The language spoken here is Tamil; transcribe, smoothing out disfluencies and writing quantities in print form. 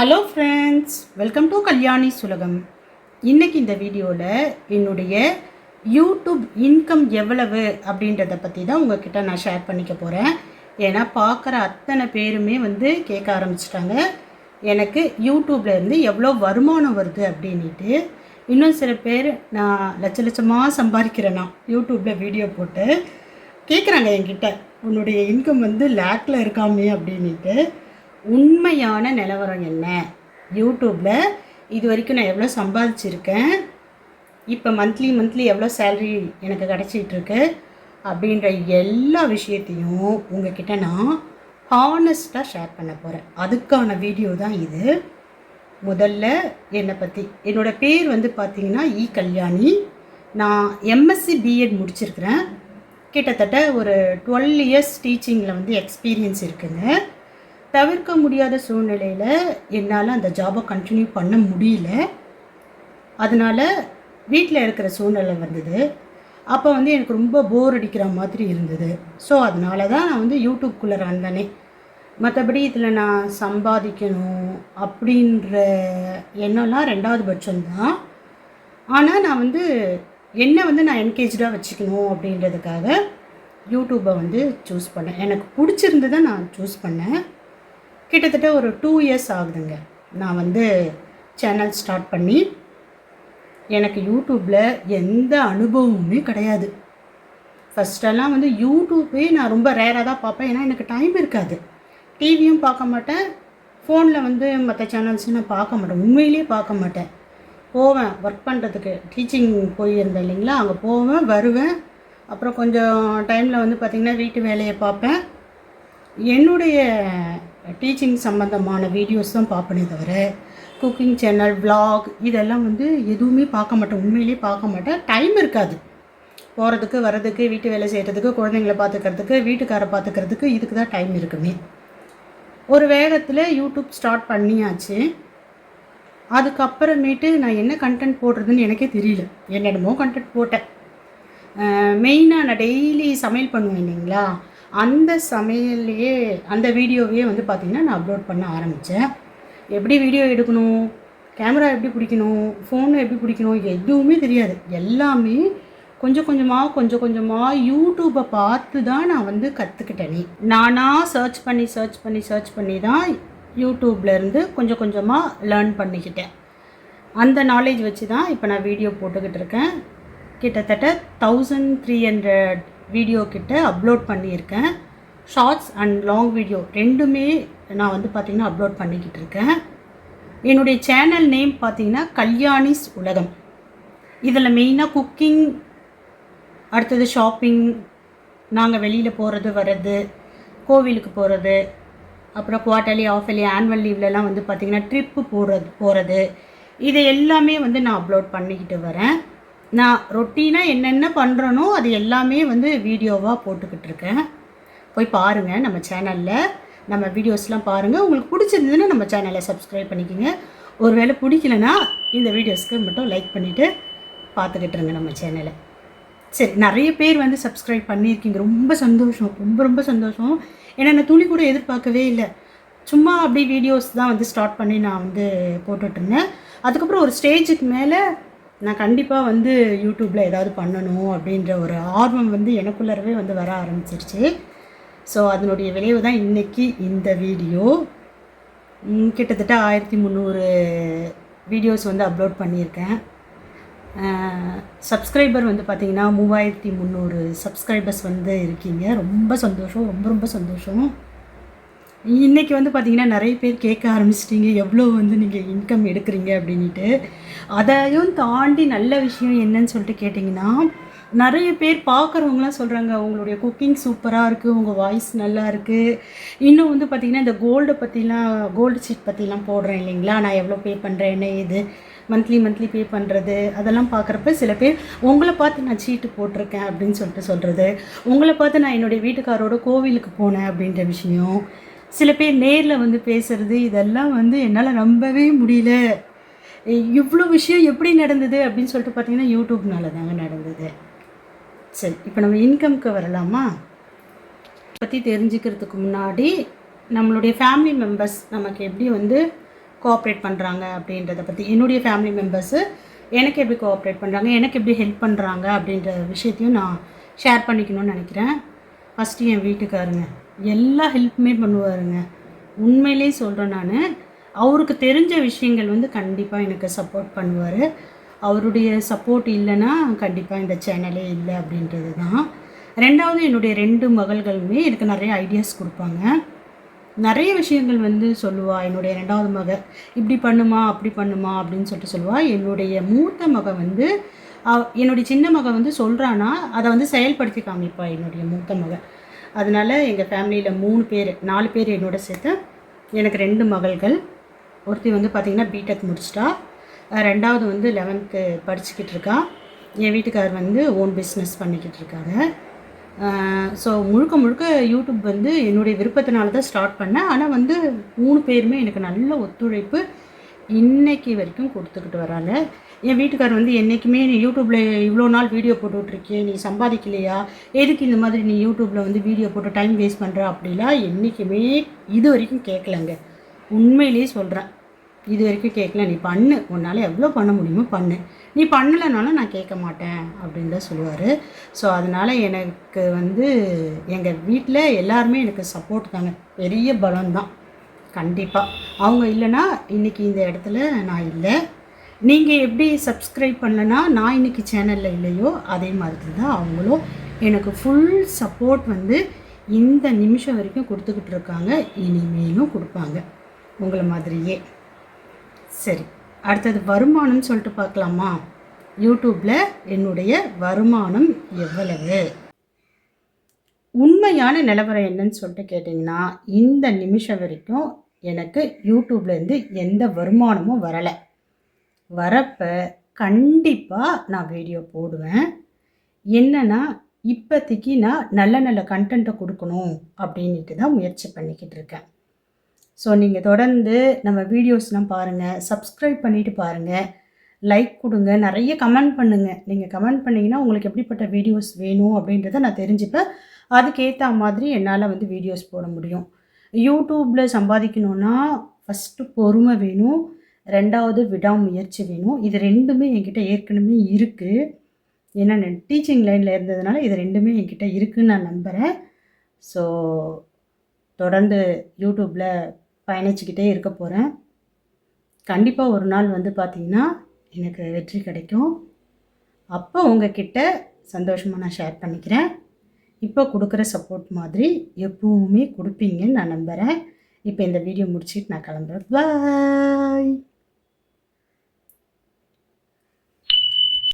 Hello friends, welcome to Kalyani Sulagam. இன்றைக்கி இந்த வீடியோவில் என்னுடைய யூடியூப் இன்கம் எவ்வளவு அப்படின்றத பற்றி தான் உங்கள்கிட்ட நான் ஷேர் பண்ணிக்க போகிறேன். ஏன்னா பார்க்குற அத்தனை பேருமே கேட்க ஆரம்பிச்சிட்டாங்க, எனக்கு யூடியூப்லேருந்து எவ்வளோ வருமானம் வருது அப்படின்ட்டு. இன்னும் சில பேர் நான் லட்சமாக சம்பாதிக்கிறேன்னா யூடியூப்பில் வீடியோ போட்டு கேட்குறாங்க என்கிட்ட, உன்னுடைய இன்கம் லேக்கில் இருக்காமே அப்படின்ட்டு. உண்மையான நிலவரம் என்ன, யூடியூப்பில் இது வரைக்கும் நான் எவ்வளோ சம்பாதிச்சிருக்கேன், இப்போ மந்த்லி எவ்வளோ சேல்ரி எனக்கு கிடச்சிட்ருக்கு அப்படின்ற எல்லா விஷயத்தையும் உங்ககிட்ட நான் ஹானஸ்ட்டாக ஷேர் பண்ண போகிறேன். அதுக்கான வீடியோ தான் இது. முதல்ல என்னை பற்றி, என்னோடய பேர் பார்த்திங்கன்னா கல்யாணி. நான் எம்எஸ்சி பிஎட் முடிச்சிருக்கிறேன். கிட்டத்தட்ட ஒரு 12 இயர்ஸ் டீச்சிங்கில் எக்ஸ்பீரியன்ஸ் இருக்குங்க. தவிர்க்க முடியாத சூழ்நிலையில் என்னால் அந்த ஜாபை கண்டினியூ பண்ண முடியல. அதனால் வீட்டில் இருக்கிற சூழ்நிலை வந்தது. அப்போ எனக்கு ரொம்ப போர் அடிக்கிற மாதிரி இருந்தது. ஸோ அதனால தான் நான் யூடியூப்குள்ளே வந்தேனே. மற்றபடி இதில் நான் சம்பாதிக்கணும் அப்படின்ற எண்ணம்லாம் 2வது பட்சம்தான். ஆனால் நான் என்னை நான் என்கேஜாக வச்சுக்கணும் அப்படின்றதுக்காக யூடியூப்பை சூஸ் பண்ணேன். எனக்கு பிடிச்சிருந்ததை நான் சூஸ் பண்ணேன். கிட்டத்தட்ட ஒரு 2 இயர்ஸ் ஆகுதுங்க நான் சேனல் ஸ்டார்ட் பண்ணி. எனக்கு யூடியூப்பில் எந்த அனுபவமுமே கிடையாது. ஃபஸ்ட்டெல்லாம் யூடியூப்பே நான் ரொம்ப ரேராக தான் பார்ப்பேன். ஏன்னா எனக்கு டைம் இருக்காது. டிவியும் பார்க்க மாட்டேன், ஃபோனில் மற்ற சேனல்ஸும் நான் பார்க்க மாட்டேன், உண்மையிலே பார்க்க மாட்டேன். போவேன் ஒர்க் பண்ணுறதுக்கு, டீச்சிங் போயிருந்தேன் இல்லைங்களா, அங்கே போவேன் வருவேன். அப்புறம் கொஞ்சம் டைமில் பார்த்திங்கன்னா வீட்டு வேலையை பார்ப்பேன். என்னுடைய டீச்சிங் சம்மந்தமான வீடியோஸ் தான் பார்ப்பனே தவிர குக்கிங் சேனல், விளாக் இதெல்லாம் எதுவுமே பார்க்க மாட்டேன், உண்மையிலே பார்க்க மாட்டேன். டைம் இருக்காது போகிறதுக்கு வர்றதுக்கு, வீட்டு வேலை செய்கிறதுக்கு, குழந்தைங்கள பார்த்துக்கிறதுக்கு, வீட்டுக்காரை பார்த்துக்கிறதுக்கு, இதுக்கு தான் டைம் இருக்குமே. ஒரு வேகத்தில் யூடியூப் ஸ்டார்ட் பண்ணியாச்சு. அதுக்கப்புறமேட்டு நான் என்ன கண்டென்ட் போடுறதுன்னு எனக்கே தெரியல. என்னென்னமோ கண்டென்ட் போட்டேன். மெயினாக நான் டெய்லி சமையல் பண்ணுவேன் இல்லைங்களா, அந்த சமையல்லையே அந்த வீடியோவையே பார்த்திங்கன்னா நான் அப்லோட் பண்ண ஆரம்பித்தேன். எப்படி வீடியோ எடுக்கணும், கேமரா எப்படி பிடிக்கணும், ஃபோனை எப்படி பிடிக்கணும், எதுவுமே தெரியாது. எல்லாமே கொஞ்சம் கொஞ்சமாக யூடியூப்பை பார்த்து தான் நான் கற்றுக்கிட்டேனே. நானாக சர்ச் பண்ணி தான் யூடியூப்லேருந்து கொஞ்சம் கொஞ்சமாக லேர்ன் பண்ணிக்கிட்டேன். அந்த நாலேஜ் வச்சு தான் இப்போ நான் வீடியோ போட்டுக்கிட்டு இருக்கேன். கிட்டத்தட்ட 1300 வீடியோ கிட்ட அப்லோட் பண்ணியிருக்கேன். ஷார்ட்ஸ் அண்ட் லாங் வீடியோ ரெண்டுமே நான் பார்த்திங்கன்னா அப்லோட் பண்ணிக்கிட்டு இருக்கேன். என்னுடைய சேனல் நேம் பார்த்திங்கன்னா கல்யாணிஸ் உலகம். இதில் மெயினாக குக்கிங், அடுத்தது ஷாப்பிங், நாங்கள் வெளியில் போகிறது வர்றது, கோவிலுக்கு போகிறது, அப்புறம் குவார்ட்டர்லி, ஆஃபர்லி, ஆனுவல் லீவ்லலாம் பார்த்திங்கன்னா ட்ரிப்பு போகிறது இது எல்லாமே நான் அப்லோட் பண்ணிக்கிட்டு வரேன். நான் ரொட்டீனாக என்னென்ன பண்ணுறனோ அது எல்லாமே வீடியோவாக போட்டுக்கிட்டு இருக்கேன். போய் பாருங்கள் நம்ம சேனலில், நம்ம வீடியோஸ்லாம் பாருங்கள். உங்களுக்கு பிடிச்சிருந்ததுன்னா நம்ம சேனலை சப்ஸ்கிரைப் பண்ணிக்கோங்க. ஒருவேளை பிடிக்கலனா இந்த வீடியோஸ்க்கு மட்டும் லைக் பண்ணிவிட்டு பார்த்துக்கிட்டுருங்க நம்ம சேனலை. சரி, நிறைய பேர் சப்ஸ்கிரைப் பண்ணியிருக்கீங்க, ரொம்ப சந்தோஷம், ரொம்ப சந்தோஷம். ஏன்னா நான் துளி கூட எதிர்பார்க்கவே இல்லை. சும்மா அப்படி வீடியோஸ் தான் ஸ்டார்ட் பண்ணி நான் போட்டுட்ருந்தேன். அதுக்கப்புறம் ஒரு ஸ்டேஜுக்கு மேலே நான் கண்டிப்பாக யூடியூப்பில் ஏதாவது பண்ணணும் அப்படின்ற ஒரு ஆர்வம் எனக்குள்ளரவே வர ஆரம்பிச்சிருச்சு. ஸோ அதனுடைய விளைவு தான் இன்றைக்கி இந்த வீடியோ. கிட்டத்தட்ட 1300 வீடியோஸ் அப்லோட் பண்ணியிருக்கேன். சப்ஸ்கிரைபர் பார்த்திங்கன்னா 3300 சப்ஸ்கிரைபர்ஸ் இருக்கீங்க. ரொம்ப சந்தோஷம், ரொம்ப சந்தோஷம். இன்றைக்கி பார்த்திங்கன்னா நிறைய பேர் கேட்க ஆரம்பிச்சிட்டிங்க, எவ்வளோ நீங்கள் இன்கம் எடுக்கிறீங்க அப்படின்ட்டு. அதையும் தாண்டி நல்ல விஷயம் என்னன்னு சொல்லிட்டு கேட்டிங்கன்னா, நிறைய பேர் பார்க்குறவங்களாம் சொல்கிறாங்க, உங்களுடைய குக்கிங் சூப்பராக இருக்குது, உங்கள் வாய்ஸ் நல்லா இருக்குது. இன்னும் பார்த்திங்கன்னா இந்த கோல்டு ஷீட் பற்றிலாம் போடுறேன் இல்லைங்களா, நான் எவ்வளோ பே பண்ணுறேன், என்ன இது மந்த்லி பே பண்ணுறது, அதெல்லாம் பார்க்குறப்ப சில பேர் உங்களை பார்த்து நான் சீட்டு போட்டிருக்கேன் அப்படின்னு சொல்கிறது, உங்களை பார்த்து நான் என்னுடைய வீட்டுக்காரோட கோவிலுக்கு போனேன் அப்படின்ற விஷயம், சில பேர் நேரில் பேசுகிறது, இதெல்லாம் என்னால் நம்பவே முடியல. இவ்வளோ விஷயம் எப்படி நடந்தது அப்படின்னு சொல்லிட்டு பார்த்திங்கன்னா யூடியூப்னால தாங்க நடந்தது. சரி, இப்போ நம்ம இன்கம்க்கு வரலாமா? பற்றி தெரிஞ்சுக்கிறதுக்கு முன்னாடி நம்மளுடைய ஃபேமிலி மெம்பர்ஸ் நமக்கு எப்படி கோஆப்ரேட் பண்ணுறாங்க அப்படின்றத பற்றி, என்னுடைய ஃபேமிலி மெம்பர்ஸு எனக்கு எப்படி கோஆப்ரேட் பண்ணுறாங்க, எனக்கு எப்படி ஹெல்ப் பண்ணுறாங்க அப்படின்ற விஷயத்தையும் நான் ஷேர் பண்ணிக்கணும்னு நினைக்கிறேன். ஃபஸ்ட்டு என் வீட்டுக்காருங்க எல்லா ஹெல்ப்புமே பண்ணுவாருங்க. உண்மையிலே சொல்கிறேன் நான். அவருக்கு தெரிஞ்ச விஷயங்கள் வந்து கண்டிப்பாக எனக்கு சப்போர்ட் பண்ணுவார். அவருடைய சப்போர்ட் இல்லைன்னா கண்டிப்பாக இந்த சேனலே இல்லை அப்படின்றது தான். ரெண்டாவது, என்னுடைய 2 மகள்களுமே எனக்கு நிறைய ஐடியாஸ் கொடுப்பாங்க. நிறைய விஷயங்கள் வந்து சொல்லுவாள். என்னுடைய 2வது மக இப்படி பண்ணுமா அப்படி பண்ணுமா அப்படின்னு சொல்லிட்டு சொல்லுவாள். என்னுடைய மூத்த மக வந்து என்னுடைய சின்ன மக வந்து சொல்கிறான்னா அதை வந்து செயல்படுத்தி காமிப்பாள் என்னுடைய மூத்த மக. அதனால் எங்கள் ஃபேமிலியில் 3 பேர் 4 பேர் என்னோட சேர்த்து எனக்கு 2 மகள்கள். ஒருத்தி வந்து பார்த்திங்கன்னா பிடெக் முடிச்சிட்டா, 2வது வந்து 11th படிச்சுக்கிட்டு இருக்கா. என் வீட்டுக்கார் வந்து ஓன் பிஸ்னஸ் பண்ணிக்கிட்டு இருக்காங்க. ஸோ முழுக்க யூடியூப் வந்து என்னுடைய விருப்பத்தினால தான் ஸ்டார்ட் பண்ணேன். ஆனால் வந்து 3 பேருமே எனக்கு நல்ல ஒத்துழைப்பு இன்றைக்கி வரைக்கும் கொடுத்துக்கிட்டு வராங்க. என் வீட்டுக்கார் வந்து என்றைக்குமே நீ யூடியூப்பில் இவ்வளோ நாள் வீடியோ போட்டுட்ருக்கியே, நீ சம்பாதிக்கலையா, எதுக்கு இந்த மாதிரி நீ யூடியூப்பில் வந்து வீடியோ போட்டு டைம் வேஸ்ட் பண்ணுற அப்படிலாம் என்றைக்குமே இது வரைக்கும் கேட்கலங்க. உண்மையிலே சொல்கிறேன், இது வரைக்கும் கேட்கல. நீ பண்ணு, உன்னால் எவ்வளோ பண்ண முடியுமோ பண்ணு, நீ பண்ணலைனாலும் நான் கேட்க மாட்டேன் அப்படின்னு தான் சொல்லுவார். ஸோ அதனால் எனக்கு வந்து எங்கள் வீட்டில் எல்லாருமே எனக்கு சப்போர்ட் தாங்க, பெரிய பலம் தான். கண்டிப்பாக அவங்க இல்லைன்னா இன்றைக்கி இந்த இடத்துல நான் இல்லை. நீங்கள் எப்படி சப்ஸ்கிரைப் பண்ணலன்னா நான் இன்றைக்கி சேனலில் இல்லையோ அதே மாதிரி தான் அவங்களும் எனக்கு ஃபுல் சப்போர்ட் வந்து இந்த நிமிஷம் வரைக்கும் கொடுத்துக்கிட்டு இருக்காங்க, இனிமேலும் கொடுப்பாங்க உங்களை மாதிரியே. சரி, அடுத்தது வருமானம்னு சொல்லிட்டு பார்க்கலாமா? யூடியூப்பில் என்னுடைய வருமானம் எவ்வளவு? உண்மையான நிலவரம் என்னன்னு சொல்லிட்டு கேட்டிங்கன்னா, இந்த நிமிஷம் வரைக்கும் எனக்கு யூடியூப்லேருந்து எந்த வருமானமும் வரலை. வரப்போ கண்டிப்பாக நான் வீடியோ போடுவேன். என்னென்னா இப்போதைக்கு நான் நல்ல கண்டென்ட்டை கொடுக்கணும் அப்படின்ட்டு தான் முயற்சி பண்ணிக்கிட்டு இருக்கேன். ஸோ நீங்கள் தொடர்ந்து நம்ம வீடியோஸ்லாம் பாருங்கள், சப்ஸ்கிரைப் பண்ணிவிட்டு பாருங்கள், லைக் கொடுங்க, நிறைய கமெண்ட் பண்ணுங்கள். நீங்கள் கமெண்ட் பண்ணிங்கன்னா உங்களுக்கு எப்படிப்பட்ட வீடியோஸ் வேணும் அப்படின்றத நான் தெரிஞ்சுப்பேன். அதுக்கேற்ற மாதிரி என்னால் வந்து வீடியோஸ் போட முடியும். யூடியூப்பில் சம்பாதிக்கணுன்னா ஃபஸ்ட்டு பொறுமை வேணும், 2வது விடாமுயற்சி வேணும். இது 2மே என்கிட்ட ஏற்கனவே இருக்குது. ஏன்னா நான் டீச்சிங் லைனில் இருந்ததுனால இது 2மே என்கிட்ட இருக்குதுன்னு நான் நம்புகிறேன். ஸோ தொடர்ந்து யூடியூப்பில் பயணிச்சுக்கிட்டே இருக்க போகிறேன். கண்டிப்பாக ஒரு நாள் வந்து பார்த்திங்கன்னா எனக்கு வெற்றி கிடைக்கும். அப்போ உங்ககிட்ட சந்தோஷமாக நான் ஷேர் பண்ணிக்கிறேன். இப்போ கொடுக்குற சப்போர்ட் மாதிரி எப்பவுமே கொடுப்பீங்கன்னு நான் நம்புகிறேன். இப்போ இந்த வீடியோ முடிச்சுட்டு நான் கிளம்புறேன். பாய்.